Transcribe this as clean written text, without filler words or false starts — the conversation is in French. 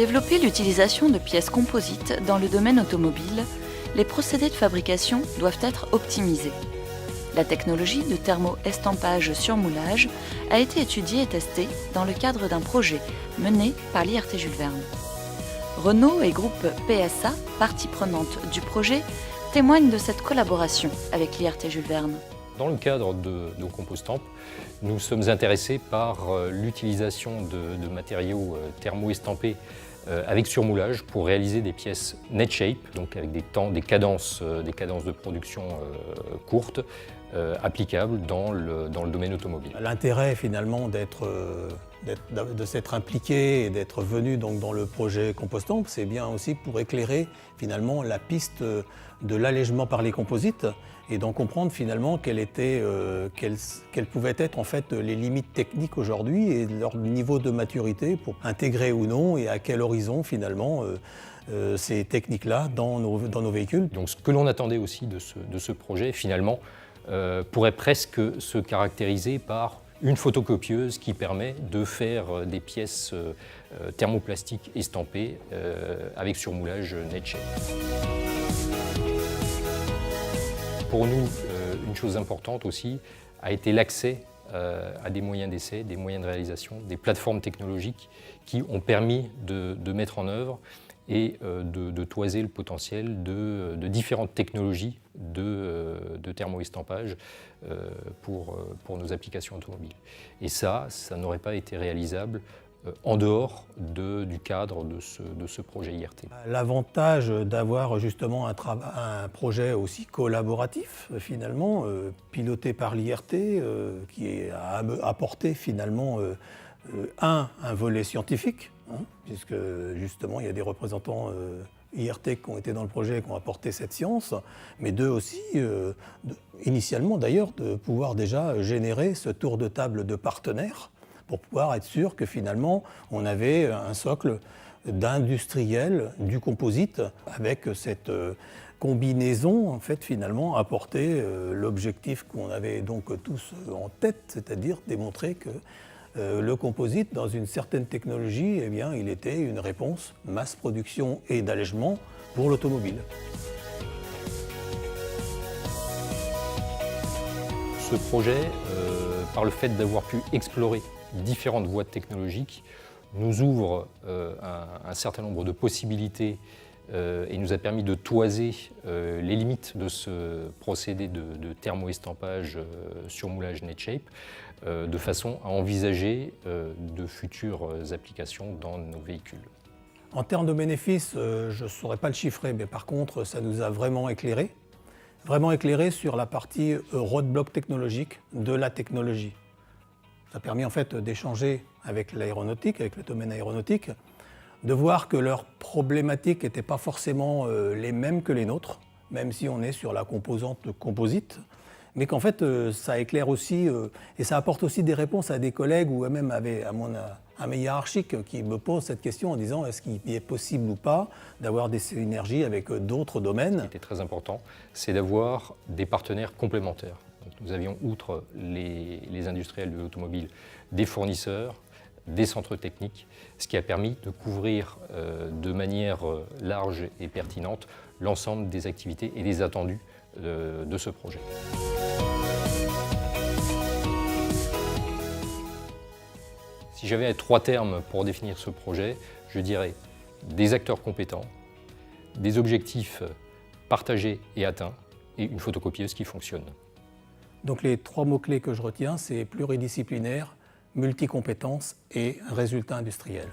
développer l'utilisation de pièces composites dans le domaine automobile, les procédés de fabrication doivent être optimisés. La technologie de thermo-estampage-surmoulage a été étudiée et testée dans le cadre d'un projet mené par l'IRT Jules Verne. Renault et groupe PSA, partie prenante du projet, témoignent de cette collaboration avec l'IRT Jules Verne. Dans le cadre de Compos-Stamp, nous sommes intéressés par l'utilisation de matériaux thermo-estampés avec surmoulage pour réaliser des pièces net shape, donc avec des cadences de production courtes, applicables dans le domaine automobile. L'intérêt finalement de s'être impliqué et d'être venu donc dans le projet Compos-Stamp, c'est bien aussi pour éclairer finalement la piste de l'allègement par les composites et d'en comprendre finalement quelles pouvaient être en fait les limites techniques aujourd'hui et leur niveau de maturité pour intégrer ou non et à quel horizon finalement ces techniques-là dans nos véhicules. Donc ce que l'on attendait aussi de ce projet finalement pourrait presque se caractériser par une photocopieuse qui permet de faire des pièces thermoplastiques estampées avec surmoulage net shape. Pour nous, une chose importante aussi a été l'accès à des moyens d'essai, des moyens de réalisation, des plateformes technologiques qui ont permis de mettre en œuvre et de toiser le potentiel de différentes technologies de thermoestampage pour nos applications automobiles. Et ça n'aurait pas été réalisable en dehors du cadre de ce projet IRT. L'avantage d'avoir justement un projet aussi collaboratif, finalement, piloté par l'IRT, qui a apporté finalement un volet scientifique, puisque justement il y a des représentants IRT qui ont été dans le projet et qui ont apporté cette science, mais deux aussi, initialement d'ailleurs, de pouvoir déjà générer ce tour de table de partenaires pour pouvoir être sûr que finalement on avait un socle d'industriel du composite avec cette combinaison en fait finalement apporter l'objectif qu'on avait donc tous en tête, c'est-à-dire démontrer que le composite, dans une certaine technologie, eh bien, il était une réponse masse production et d'allègement pour l'automobile. Ce projet, par le fait d'avoir pu explorer différentes voies technologiques, nous ouvre un certain nombre de possibilités et nous a permis de toiser les limites de ce procédé de thermoestampage surmoulage net shape de façon à envisager de futures applications dans nos véhicules. En termes de bénéfices, je ne saurais pas le chiffrer, mais par contre, ça nous a vraiment éclairé sur la partie roadblock technologique de la technologie. Ça a permis en fait d'échanger avec l'aéronautique, avec le domaine aéronautique, de voir que leurs problématiques n'étaient pas forcément les mêmes que les nôtres, même si on est sur la composante composite, mais qu'en fait ça éclaire aussi et ça apporte aussi des réponses à des collègues ou même à mes hiérarchiques qui me posent cette question en disant est-ce qu'il est possible ou pas d'avoir des synergies avec d'autres domaines. Ce qui était très important, c'est d'avoir des partenaires complémentaires. Donc, nous avions, outre les industriels de l'automobile, des fournisseurs, des centres techniques, ce qui a permis de couvrir de manière large et pertinente l'ensemble des activités et des attendus de ce projet. Si j'avais 3 termes pour définir ce projet, je dirais des acteurs compétents, des objectifs partagés et atteints et une photocopieuse qui fonctionne. Donc les 3 mots-clés que je retiens, c'est pluridisciplinaire, multicompétences et résultat industriel.